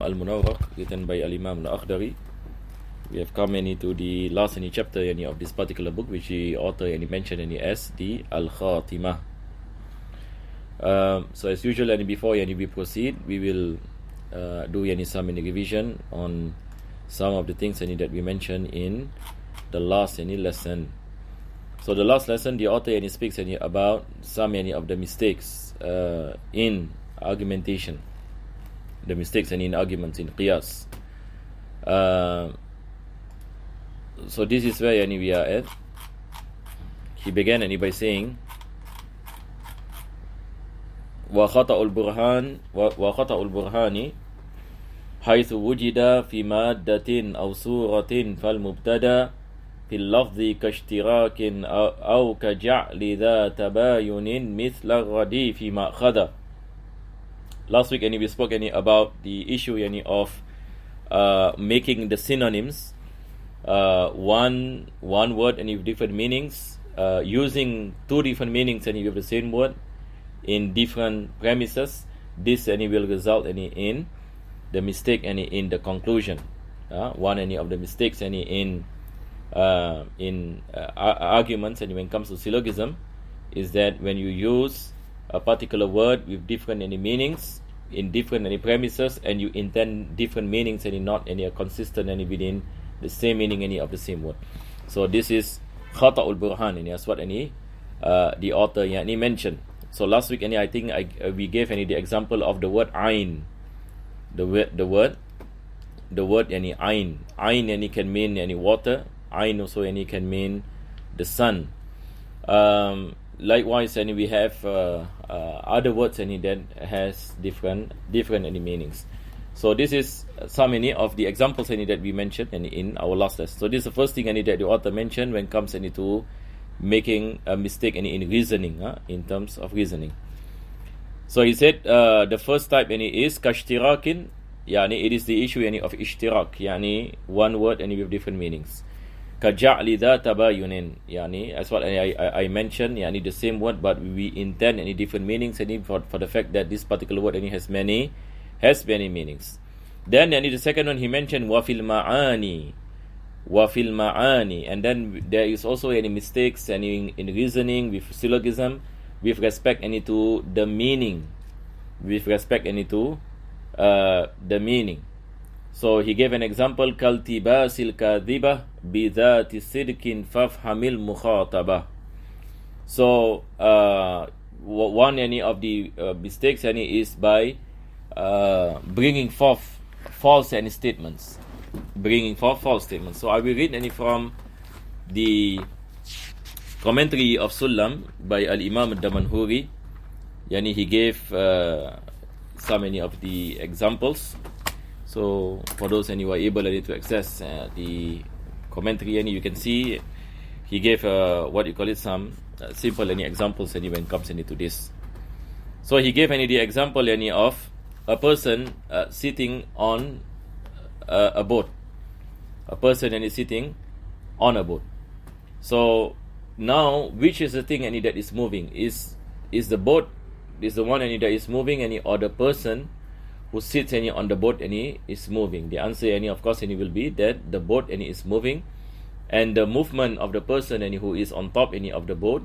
Al-Munawwar, written by Al-Imam Al-Akhdari. We have come to the last chapter of this particular book, which the author mentioned as the Al-Khatimah. So as usual, before we proceed, we will do some revision on some of the things that we mentioned in the last lesson. So the last lesson, the author speaks about some of the mistakes in argumentation, the mistakes in arguments in qiyas. So this is where we are at. He began by saying وخطأ البرهان حيث وجد في مادة أو صورة فالمبتدأ في اللفظ كاشتراك أو كجعل ذا تباين مثل الرديف مأخذ. Last week we spoke about the issue of making the synonyms one word with different meanings, using two different meanings with the same word in different premises. This will result in the mistake in the conclusion. One of the mistakes in arguments when it comes to syllogism is that when you use a particular word with different meanings in different premises, and you intend different meanings and not consistent within the same meaning of the same word. So this is khata'ul burhan, that's what the author mentioned. So last week I think we gave the example of the word ayn. The word ayn. Ayn can mean water. Ayn also can mean the sun. Likewise, we have other words that has different meanings. So this is some of the examples that we mentioned in our last lesson. So this is the first thing that the author mentioned when it comes to making a mistake in reasoning, in terms of reasoning. So he said the first type is kashtirakin, it is the issue of ishtirak, one word with different meanings. Kaja'li dha tabayunin, as what I mentioned, the same word, but we intend different meanings for the fact that this particular word has many meanings. Then the second one he mentioned wafil ma'ani, and then there is also any mistakes in reasoning with syllogism with respect to the meaning, the meaning. So he gave an example, kaltibasil kadhibah bidhati sidkin fafhamil mukhatabah. So one of the mistakes is by bringing forth false statements. So I will read from the commentary of Sullam by Al-Imam Al-Damanhuri. He gave some of the examples. So for those who are able to access the commentary, you can see he gave some simple examples when it comes to this. So he gave the example of a person sitting on a boat. A person is sitting on a boat. So now, which is the thing that is moving? Is the boat is the one that is moving, or the person who sits on the boat is moving? The answer of course will be that the boat is moving, and the movement of the person who is on top of the boat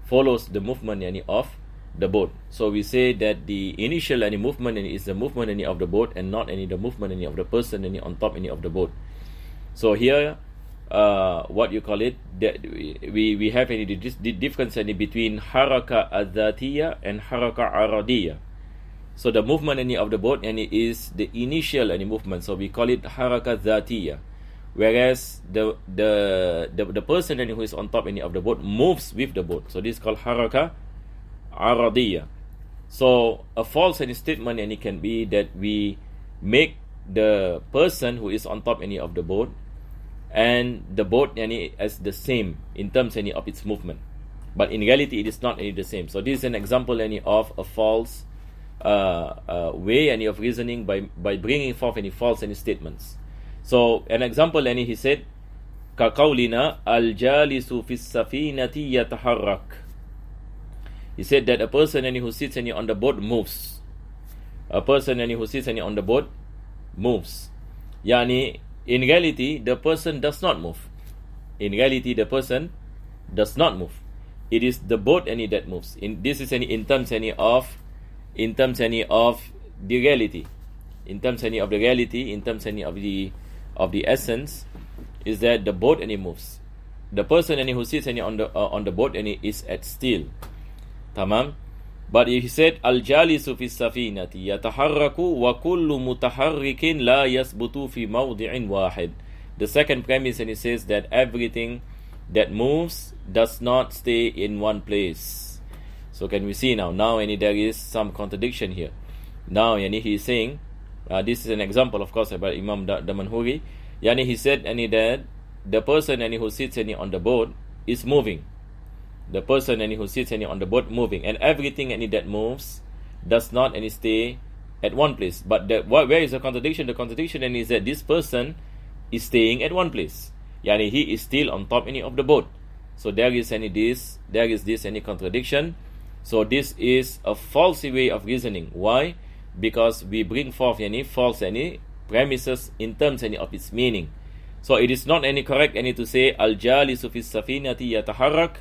follows the movement of the boat. So we say that the initial movement is the movement of the boat, and not the movement of the person on top of the boat. So here what you call it, that we have the difference between haraka adhatiyya and haraka aradiyya. So the movement of the boat is the initial movement, so we call it haraka dhatiyya, whereas the person who is on top of the boat moves with the boat, so this is called haraka aradiyya. So a false statement can be that we make the person who is on top of the boat and the boat as the same in terms of its movement, but in reality it is not the same. So this is an example of a false way of reasoning by bringing forth false statements. So an example, he said kaqawlina al-jalisu fi safinati yataharrak. He said that a person who sits on the boat moves. A person who sits on the boat moves. Yani, in reality, the person does not move. In reality, the person does not move. It is the boat that moves. This is in terms of the reality. In terms of the reality, in terms of the essence, is that the boat moves. The person who sits on the boat is at still. Tamam. But he said, Al-jalisu fi safinati yataharraku wa kullu mutaharrikin la yasbutu fi mawdi'in wahid. The second premise, and he says that everything that moves does not stay in one place. So can we see now? Now, there is some contradiction here. Now, he is saying, this is an example, of course, about Imam Damanhuri. He said, that the person who sits on the boat is moving. The person who sits on the boat moving, and everything that moves does not stay at one place. But where is the contradiction? The contradiction is that this person is staying at one place. He is still on top of the boat. So there is this contradiction. So this is a false way of reasoning. Why? Because we bring forth false premises in terms of its meaning. So it is not correct to say al-jalisu fi safinati yataharrak,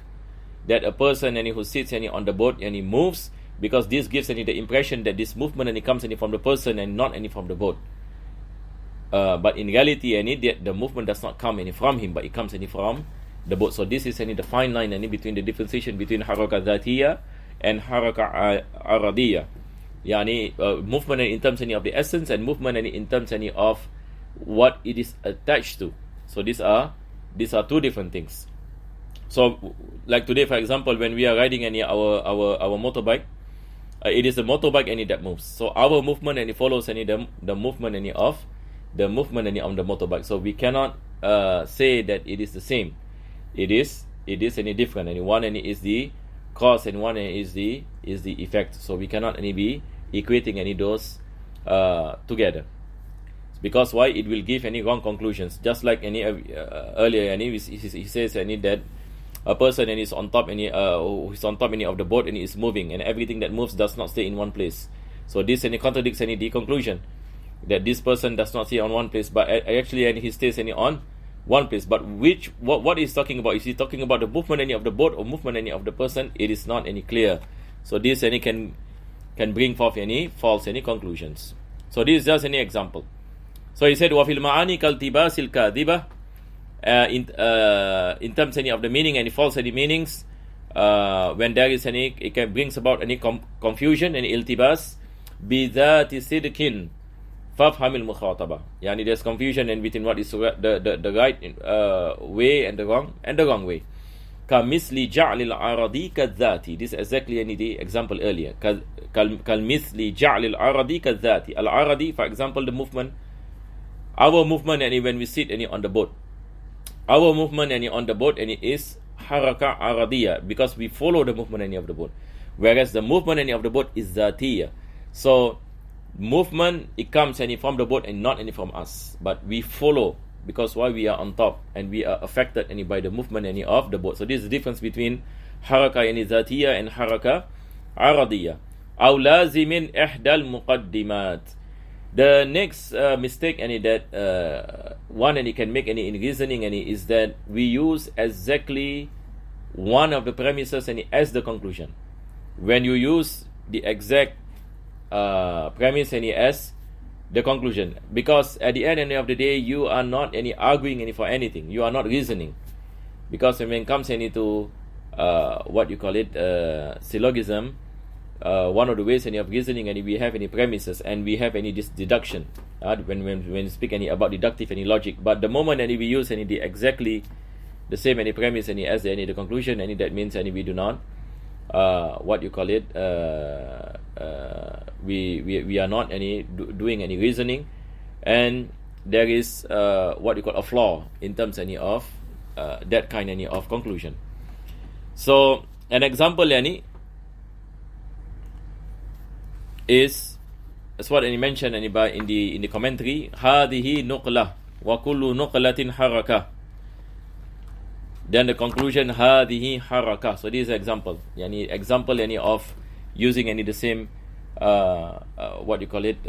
that a person who sits on the boat moves, because this gives the impression that this movement comes from the person and not from the boat. But in reality, the movement does not come from him, but it comes from the boat. So this is the fine line between the differentiation between haraka dhatiyya and haraka aradiyya. Movement in terms of the essence, and movement in terms of what it is attached to. So these are two different things. So, like today, for example, when we are riding our motorbike, it is the motorbike that moves. So our movement follows the movement of the motorbike. So we cannot say that it is the same. It is different. One is the cause, and one is the effect. So we cannot be equating those together. Because why? It will give wrong conclusions. Just like earlier, he says that a person is on top who is on top of the boat is moving, and everything that moves does not stay in one place. So this contradicts the conclusion that this person does not stay on one place, but actually he stays on one place. But what is talking about? Is he talking about the movement of the boat or movement of the person? It is not clear. So this can bring forth false conclusions. So this is just an example. So he said, وَفِي الْمَعَانِ كَالْتِبَاسِ الْكَاذِبَةِ. In terms of the meaning and false meanings, when there is it brings about confusion and iltibas, بِذَاتِ صِدْقٍ فَافْهَمِ الْمُخَاطَبَةِ. There's confusion in between what is the right way and the wrong way. كَمِثْلِ جَعْلِ الْعَرَضِي كَالذَّاتِ. This is exactly the example earlier. كَالْمِثْلِ جَعْلِ الْعَرَضِي كَالذَّاتِ. Al-Aradi, for example, the movement. Our movement when we sit on the boat. Our movement on the boat is haraka aradiyya, because we follow the movement of the boat. Whereas the movement of the boat is zatiyya. So movement, it comes from the boat and not from us. But we follow, because why? We are on top and we are affected by the movement of the boat. So this is the difference between haraka zatiyya and haraka aradiyya. Aw lazimin ihdal muqaddimat. The next mistake that one can make in reasoning is that we use exactly one of the premises as the conclusion. When you use the exact premise as the conclusion, because at the end of the day you are not arguing for anything, you are not reasoning, because when it comes to what you call it syllogism, one of the ways of reasoning we have any premises and we have this deduction when we speak about deductive logic. But the moment we use exactly the same premise as the conclusion, that means we do not what you call it we are not doing any reasoning, and there is what you call a flaw in terms of that kind of conclusion. So an example is, as what he mentioned in the commentary, هذه نقلة وكل نقلة حركة. Then the conclusion, هذه حركة. So this is an example. Example of using the same what you call it,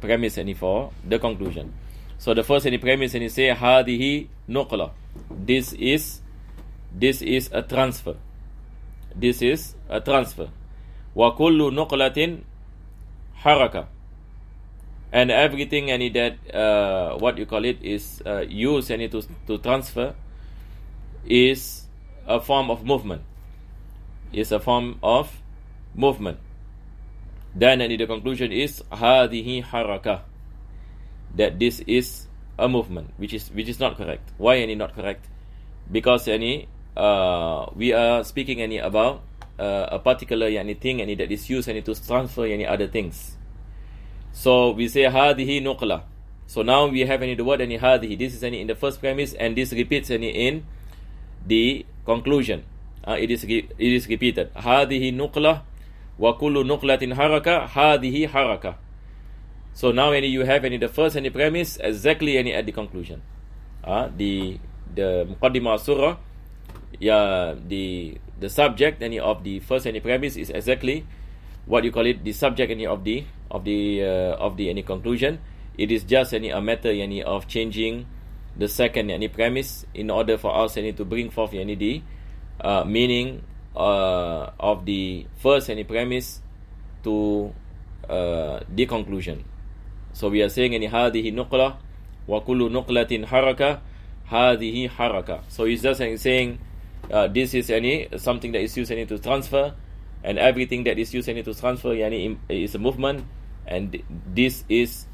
premise any for the conclusion. So the first any premise and say hadihi nuqla. This is a transfer. This is a transfer. Wa kullu nuqlatin haraka. And everything any that what you call it is used any to transfer is a form of movement. Is a form of movement. Then any the conclusion is hadihi haraka. That this is a movement, which is not correct. Why any not correct? Because any we are speaking any about a particular any thing any that is used any to transfer any other things. So we say hadihi nuqla. So now we have any the word any hadihi. This is any in the first premise, and this repeats any in the conclusion. It is repeated. Hadihi nuqla wa kullu nuqlatin haraka. Hadihi haraka. So now any you have any the first any premise exactly any at the conclusion. The muqaddimah surah, the subject any of the first any premise is exactly what you call it, the subject any of the any conclusion. It is just any a matter any of changing the second any premise in order for us any to bring forth any the meaning of the first any premise to the conclusion. So we are saying any hadihi nuqla wa kullu nuqlatin haraka, hadihi haraka. So he's just saying this is any something that is used any to transfer, and everything that is used any to transfer yani is a movement, and this is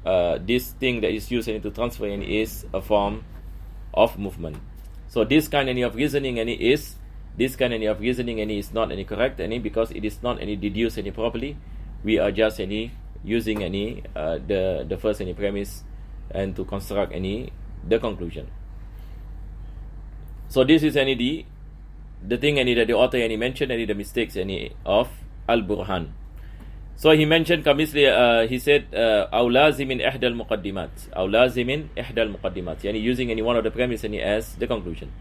this thing that is used any to transfer yani is a form of movement. So this kind of reasoning any is not any correct any, because it is not any deduced any properly. We are just any using any the first any premise and to construct any the conclusion. So this is any the thing any that the author any mentioned any the mistakes any of Al-Burhan. So he mentioned kamisli he said aw lazimin ihda al-muqaddimat, aw lazimin ihda al-muqaddimat, yani using any one of the premise any as the conclusion.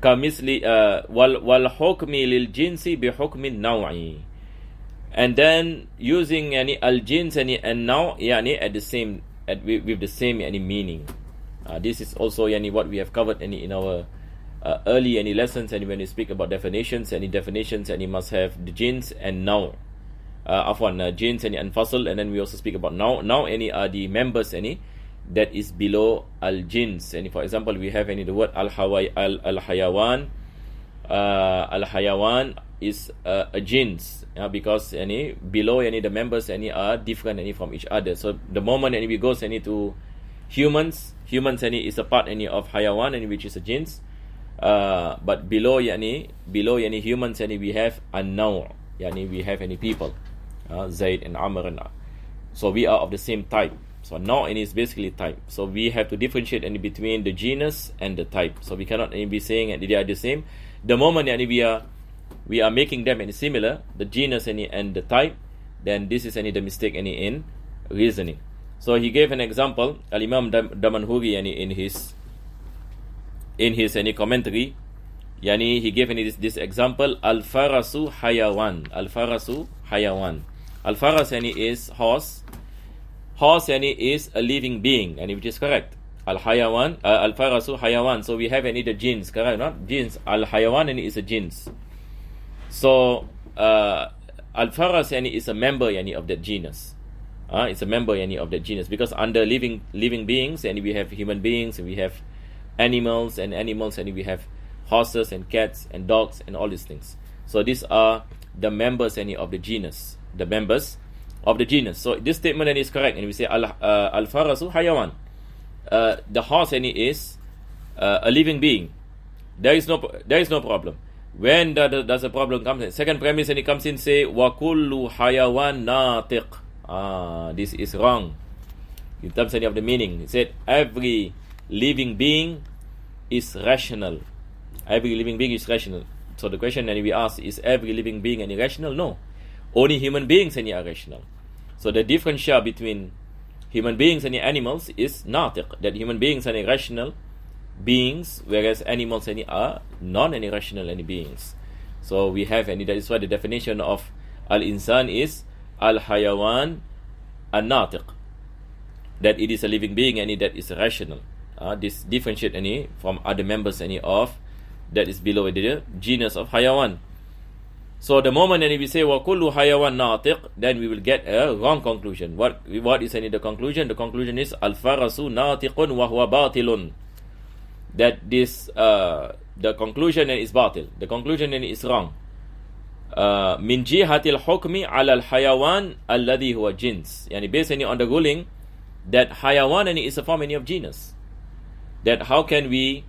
Kamisli wal hukmi lil jinsi bi hukmin naw'i, and then using any al-jins any and now yani at the same with the same any meaning. This is also yani what we have covered any in our early any lessons, and when we speak about definitions, any definitions any must have the jins and now. Jins any and fasl, and then we also speak about now any are the members any that is below al jins. And for example, we have any the word al hayawan. Al hayawan is a jins, because any below any the members any are different any from each other. So the moment any we goes any to humans any is a part any of hayawan any which is a jins. But below yani humans any we have an-naw, yani we have any people, Zaid and Amr, and so we are of the same type. So now any is basically type. So we have to differentiate any between the genus and the type. So we cannot any be saying that they are the same. The moment any we are making them any similar, the genus any and the type, then this is any the mistake any in reasoning. So he gave an example. Al-Imam Damanhuri any in his any commentary, yani he gave any this example. Al-farasu hayawan. Al-farasu hayawan. Al-faras any is horse. Horse any is a living being, and which is correct. Al-hayawan, al-farasu hayawan. So we have any the jins, correct? Not jins. Al-hayawan any is a jins. So al-faras any is a member any of that genus. It's a member any of that genus, because under living beings, and we have human beings, and we have animals, and we have horses and cats and dogs and all these things. So these are the members any of the genus, the members of the genus. So this statement any is correct, and we say al-farasu hayawan. The horse any is a living being. There is no problem. When does a problem comes in? Second premise and it comes in, say wa kullu hayawan natiq. This is wrong in terms of the meaning. It said every living being is rational. Every living being is rational. So the question that we ask, is every living being any rational? No. Only human beings any are rational. So the differential between human beings and animals is natiq, that human beings are any rational beings, whereas animals any are non any rational any beings. So we have any, that is why the definition of Al-insan is al-hayawan an-natiq, that it is a living being and that is rational. This differentiate from other members of that is below the genus of hayawan. So the moment we say wa kullu hayawan natiq, then we will get a wrong conclusion. What is the conclusion? The conclusion is al-farasu natiqun wa huwa batilun. That this the conclusion is batil. The conclusion is wrong. Min jihatil hukmi ala al-hayawan alladhi huwa jins. Based on the ruling that hayawan is a form of genus. That how can we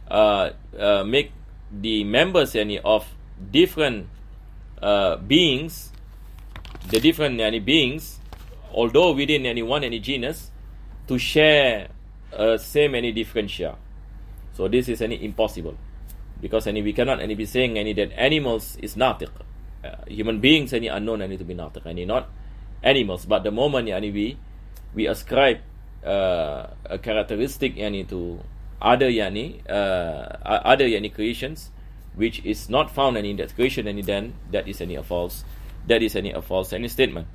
make the members of different beings, the different beings, although within one genus, to share same differential. So this is impossible, because we cannot be saying that animals is natiq. Human beings are known to be natiq, not animals. But the moment we ascribe a characteristic to other creations, which is not found in that creation, then that is a false statement.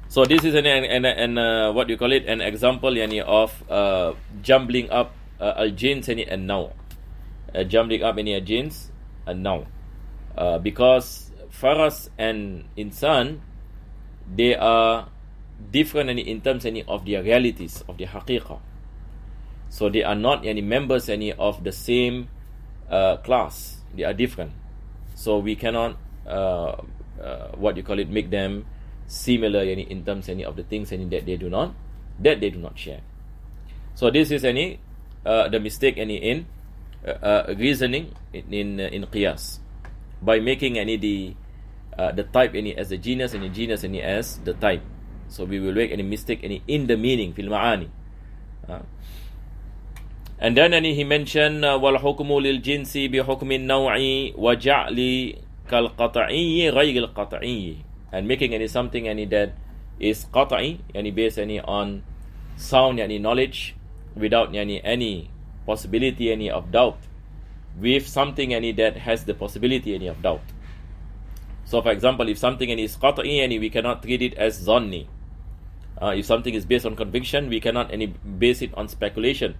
So this is an what you call it, an example of jumbling up al-jins and now, jumbling up jins and now, because faras and insan, they are different in terms of their realities, of the haqiqah. So they are not members of the same class. They are different. So we cannot what you call it, make them similar in terms of the things that they do not share. So this is the mistake in reasoning in qiyas, by making the type as the genus and the genus as the type. So we will make any mistake in the meaning, fil ma'ani. And then he mentioned wal hukmu lil jinsi bi hukmi an-naw'i wa ja'li kal qat'i ghayr al qat'i, and making something that is qat'i, based on sound knowledge, without any possibility of doubt, with something that has the possibility of doubt. So for example, if something is qat'i, we cannot treat it as zanni. If something is based on conviction, we cannot base it on speculation.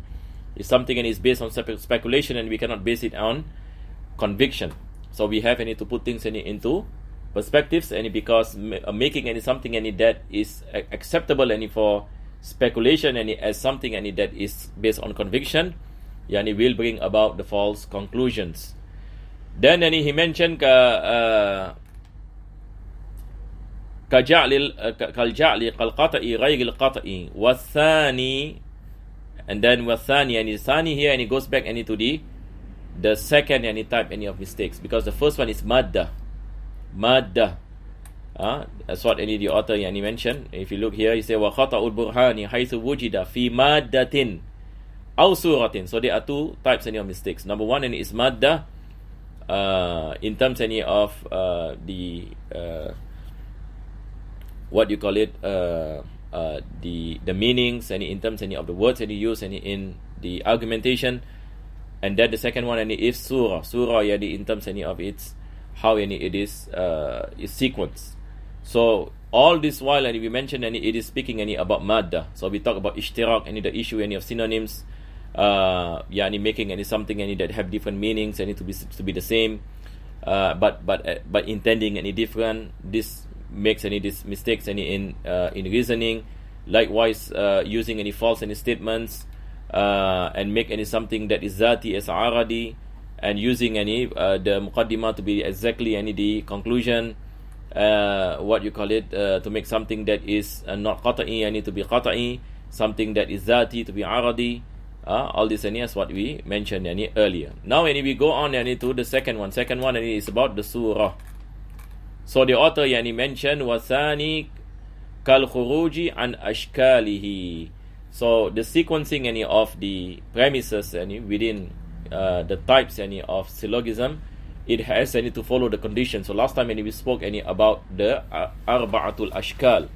If something is based on speculation, and we cannot base it on conviction. So we have to put things into perspectives, because making something that is acceptable for speculation as something that is based on conviction, will bring about the false conclusions. Then he mentioned كالجعل كالقطع غير القطع والثاني, and then والثاني thani here, and it goes back to the second type of mistakes, because the first one is madda. That's what the author mentioned. If you look here, he said وخطأ البرهان حيث وجد في مادة أو سورة. So there are two types of mistakes. Number one is madda, in terms of the what you call it, the meanings, in terms of the words that you use in the argumentation. And then the second one is surah in terms of its how it is sequence. So all this while we mentioned it is speaking about madda. So we talk about ishtirak, the issue of synonyms, making something that have different meanings to be the same, but intending different. This makes these mistakes in reasoning. Likewise, using false statements, and make something that is zati as aradi, and using the muqaddimah to be exactly the conclusion, what you call it, to make something that is not qata'i to be qata'i, something that is zati to be aradi. All this is what we mentioned earlier. Now we go on to the second one. Second one is about the surah. So the author mentioned wasani kal khuruji an ashkalihi. So the sequencing of the premises within the types of syllogism, it has to follow the conditions. So last time we spoke about the arba'atul ashkal,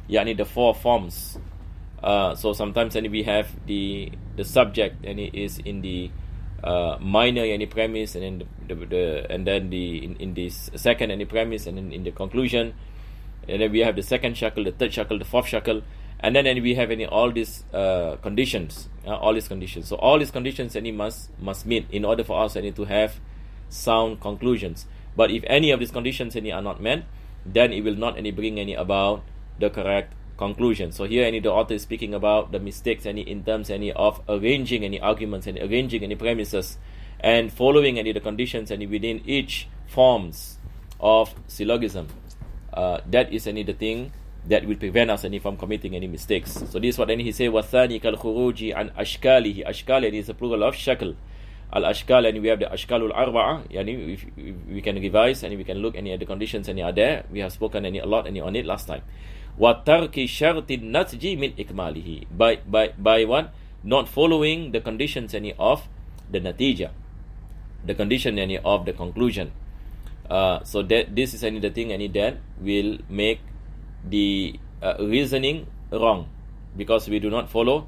the four forms. So sometimes we have the subject is in the minor any premise, and then in this second any premise, and then in the conclusion, and then we have the second shackle, the third shackle, the fourth shackle, and then we have all these conditions, all these conditions. So all these conditions must meet in order for us to have sound conclusions. But if any of these conditions are not met, then it will not bring about the correct conclusion. So here the author is speaking about the mistakes in terms of arranging any arguments and arranging any premises and following the conditions within each forms of syllogism. That is the thing that will prevent us from committing any mistakes. So this is what he say, وَالثَّانِي كَالْخُرُوجِ عَنْ أَشْكَالِهِ. Ashkal is a plural of shakl. Al-ashkal, and we have the ashkalul arba'a. If we can revise and we can look at the conditions are there. We have spoken a lot on it last time. وَتَرْكِ شَرْطِ النَّتْجِ مِنْ إِكْمَالِهِ. By what? Not following the conditions of the natija, the condition of the conclusion. So that this is the thing that will make the reasoning wrong, because we do not follow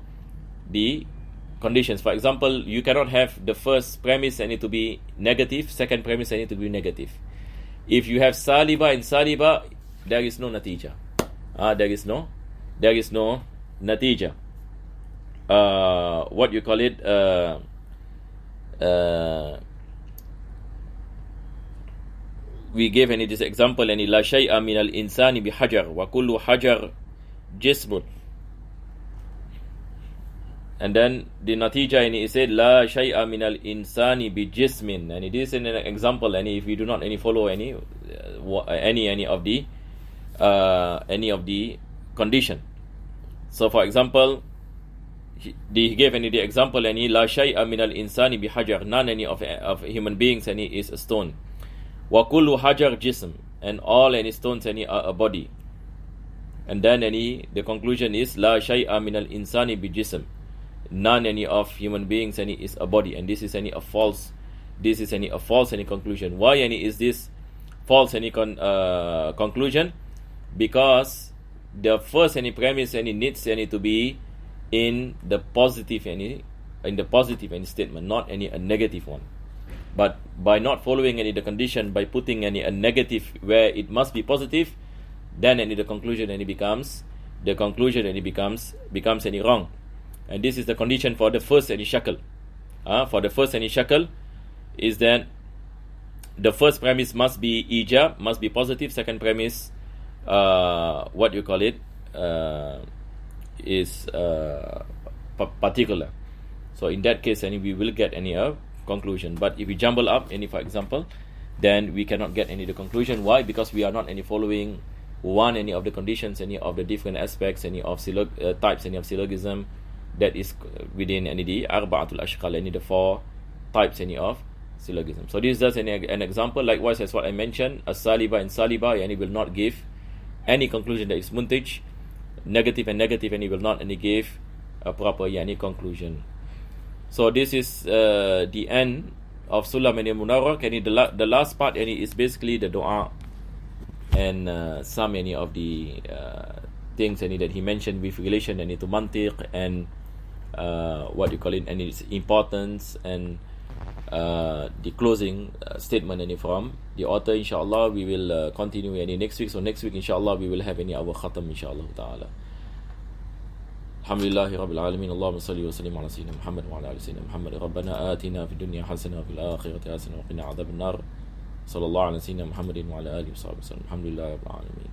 the conditions. For example, you cannot have the first premise to be negative, second premise to be negative. If you have saliba and saliba, there is no natija. There is no natija. What you call it? We gave this example, la shay'a min al-insani bi hajar wa kullu hajar jismun. And then the natija it said la shay'a min al-insani bi jismin, and it is an example. And if we do not follow any of the condition. So for example, he gave the example la shay'a min al-insani bi hajar, none of human beings is a stone. Wa kullu hajar jism, and all stones are a body. And then the conclusion is la shay'a min al-insani bi jism, none of human beings is a body. And this is a false conclusion. Why is this false conclusion? Because the first premise needs to be in the positive statement, not a negative one. But by not following the condition, by putting a negative where it must be positive, then the conclusion becomes wrong. And this is the condition for the first shackle. For the first shackle is that the first premise must be ijab, must be positive. Second premise, is particular. So in that case, we will get conclusion. But if we jumble up for example, then we cannot get the conclusion. Why? Because we are not following one of the conditions, of the different aspects, of types of syllogism that is within the arba'atul ashkal, the four types of syllogism. So this is just an example. Likewise, as what I mentioned, a saliba and saliba will not give any conclusion that is muntij. Negative and negative, and he will not give a proper conclusion. So this is the end of Sullam and Munawwar. The last part is basically the dua and some of the things that he mentioned with relation to Mantiq and and its importance, and the closing statement from the author. Inshallah, we will continue next week. So next week, inshallah, we will have our khatam, inshallah ta'ala. Alhamdulillahi Rabbil Alameen. Allahumma salli wa sallim ala Sayyidina Muhammad wa ala ali Sayyidina Muhammad. Rabbana atina fid dunya hasana wa fil akhirati hasana wa qina adhaban nar. Sallallahu ala Sayyidina Muhammadin wa ala alihi wa sahbihi. Alhamdulillahi Rabbil Alameen.